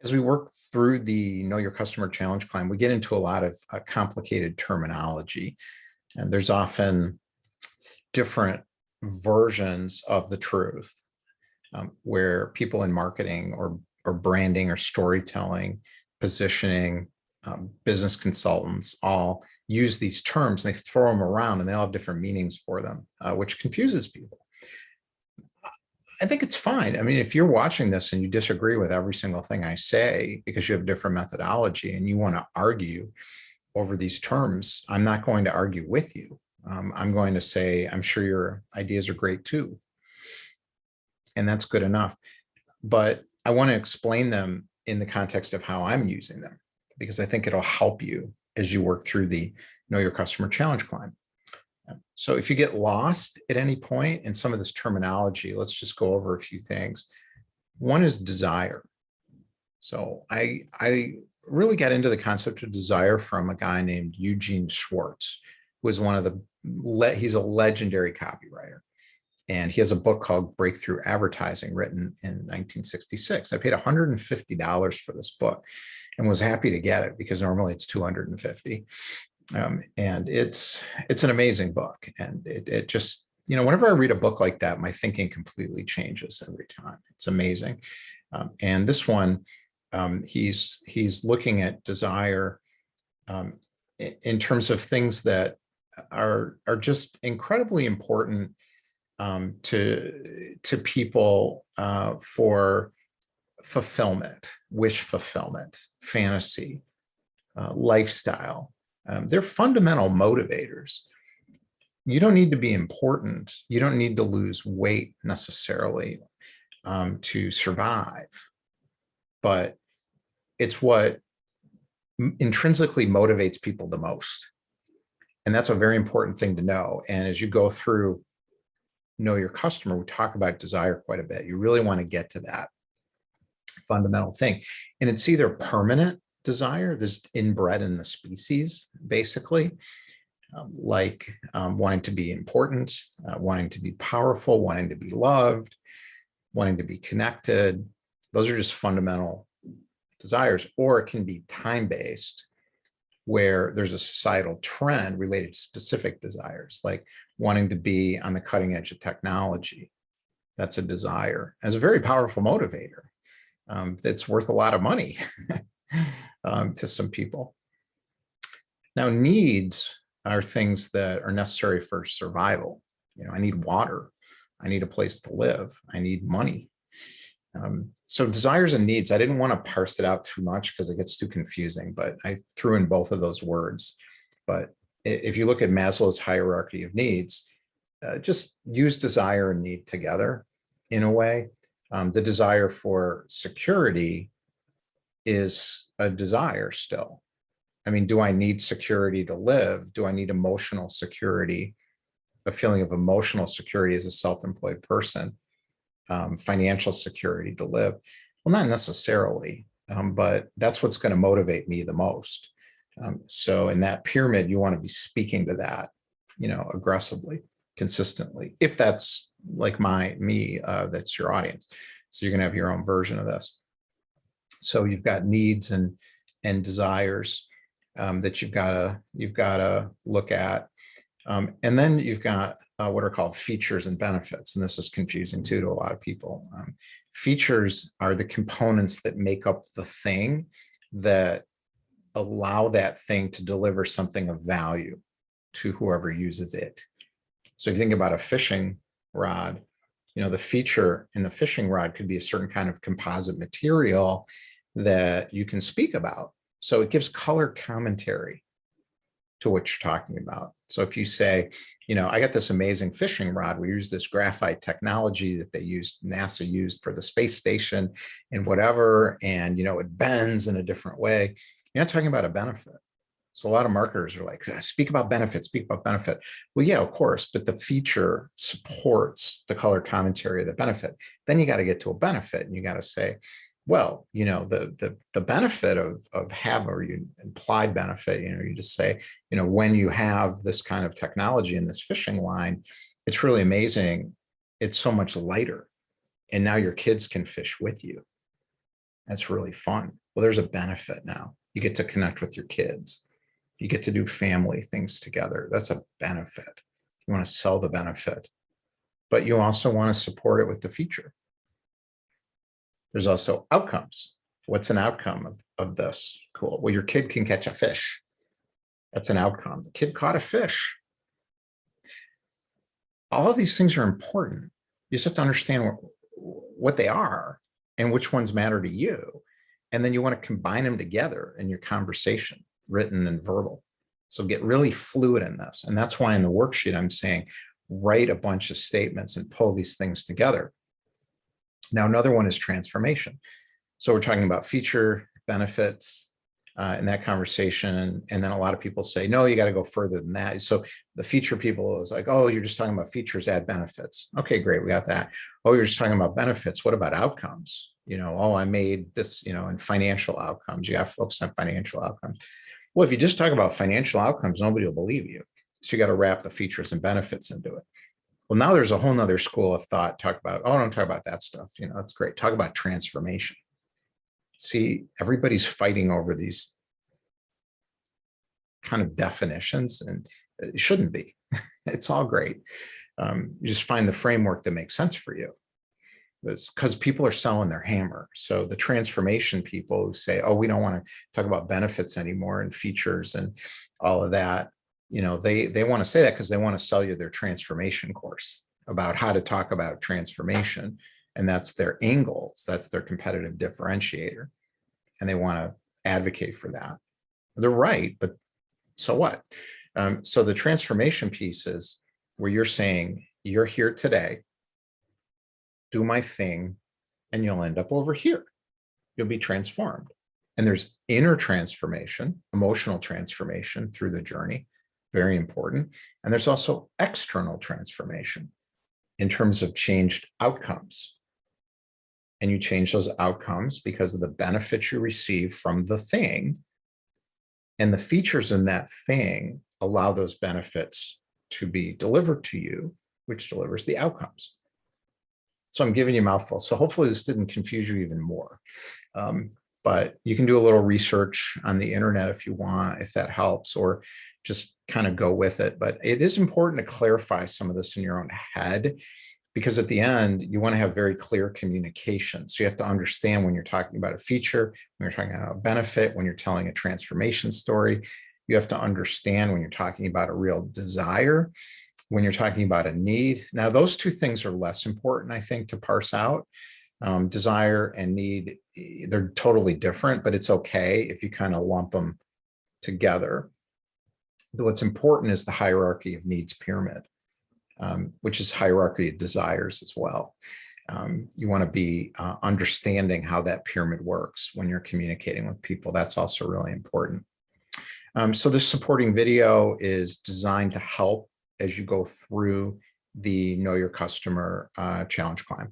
As we work through the Know Your Customer Challenge climb, we get into a lot of complicated terminology, and there's often different versions of the truth where people in marketing or branding or storytelling, positioning, business consultants all use these terms. They throw them around and they all have different meanings for them, which confuses people. I think it's fine. I mean, if you're watching this and you disagree with every single thing I say because you have different methodology and you want to argue over these terms, I'm not going to argue with you. I'm going to say, I'm sure your ideas are great too. And that's good enough. But I want to explain them in the context of how I'm using them, because I think it'll help you as you work through the Know Your Customer Challenge climb. So if you get lost at any point in some of this terminology, let's just go over a few things. One is desire. So I really got into the concept of desire from a guy named Eugene Schwartz, who is he's a legendary copywriter. And he has a book called Breakthrough Advertising, written in 1966. I paid $150 for this book and was happy to get it because normally it's $250. And it's an amazing book. And it just, whenever I read a book like that, my thinking completely changes every time. It's amazing. And this one, he's looking at desire in terms of things that are just incredibly important to people for fulfillment, wish fulfillment, fantasy, lifestyle. They're fundamental motivators. You don't need to be important. You don't need to lose weight necessarily to survive, but it's what intrinsically motivates people the most. And that's a very important thing to know. And as you go through Know Your Customer, we talk about desire quite a bit. You really want to get to that fundamental thing. And it's either permanent desire, that's inbred in the species, basically, like wanting to be important, wanting to be powerful, wanting to be loved, wanting to be connected. Those are just fundamental desires. Or it can be time-based, where there's a societal trend related to specific desires, like wanting to be on the cutting edge of technology. That's a desire. It's a very powerful motivator. That's worth a lot of money to some people. Now, needs are things that are necessary for survival. I need water. I need a place to live. I need money. So desires and needs, I didn't want to parse it out too much because it gets too confusing, but I threw in both of those words. But if you look at Maslow's hierarchy of needs, just use desire and need together in a way. The desire for security is a desire still. I mean, do I need security to live? Do I need emotional security, a feeling of emotional security as a self-employed person? Financial security to live? Well, not necessarily, but that's what's going to motivate me the most. So in that pyramid, you want to be speaking to that, aggressively, consistently, if that's like me, that's your audience. So you're going to have your own version of this. So you've got needs and desires that you've got to look at. And then you've got what are called features and benefits. And this is confusing too to a lot of people. Features are the components that make up the thing that allow that thing to deliver something of value to whoever uses it. So if you think about a fishing rod, the feature in the fishing rod could be a certain kind of composite material that you can speak about. So it gives color commentary to what you're talking about. So if you say, I got this amazing fishing rod, we use this graphite technology that NASA used for the space station and whatever, and it bends in a different way. You're not talking about a benefit. So a lot of marketers are like, speak about benefit, speak about benefit. Well, yeah, of course, but the feature supports the color commentary of the benefit. Then you got to get to a benefit, and you got to say, well, the benefit of or you implied benefit, you just say, when you have this kind of technology in this fishing line, it's really amazing. It's so much lighter. And now your kids can fish with you. That's really fun. Well, there's a benefit now. You get to connect with your kids. You get to do family things together. That's a benefit. You want to sell the benefit, but you also want to support it with the feature. There's also outcomes. What's an outcome of this? Cool. Well, your kid can catch a fish. That's an outcome. The kid caught a fish. All of these things are important. You just have to understand what they are and which ones matter to you. And then you want to combine them together in your conversation, written and verbal. So get really fluid in this. And that's why in the worksheet, I'm saying, write a bunch of statements and pull these things together. Now, another one is transformation. So we're talking about feature, benefits in that conversation. And then a lot of people say, no, you got to go further than that. So the feature people is like, oh, you're just talking about features, add benefits. Okay, great. We got that. Oh, you're just talking about benefits. What about outcomes? Oh, I made this, and financial outcomes. You got to focus on financial outcomes. Well, if you just talk about financial outcomes, nobody will believe you. So you got to wrap the features and benefits into it. Well, now there's a whole nother school of thought. Talk about, oh, don't talk about that stuff. It's great. Talk about transformation. See, everybody's fighting over these kind of definitions, and it shouldn't be. It's all great. You just find the framework that makes sense for you. It's because people are selling their hammer. So the transformation people who say, oh, we don't want to talk about benefits anymore and features and all of that, they want to say that because they want to sell you their transformation course about how to talk about transformation. And that's their angles. That's their competitive differentiator. And they want to advocate for that. They're right, but so what? So the transformation piece is where you're saying, you're here today, do my thing, and you'll end up over here. You'll be transformed. And there's inner transformation, emotional transformation through the journey, very important. And there's also external transformation in terms of changed outcomes. And you change those outcomes because of the benefits you receive from the thing. And the features in that thing allow those benefits to be delivered to you, which delivers the outcomes. So I'm giving you a mouthful. So hopefully this didn't confuse you even more. But you can do a little research on the internet if you want, if that helps, or just kind of go with it. But it is important to clarify some of this in your own head, because at the end, you want to have very clear communication. So you have to understand when you're talking about a feature, when you're talking about a benefit, when you're telling a transformation story. You have to understand when you're talking about a real desire, when you're talking about a need. Now, those two things are less important, I think, to parse out. Desire and need, they're totally different, but it's okay if you kind of lump them together. But what's important is the hierarchy of needs pyramid, which is hierarchy of desires as well. You want to be understanding how that pyramid works when you're communicating with people. That's also really important. So this supporting video is designed to help as you go through the Know Your Customer challenge climb.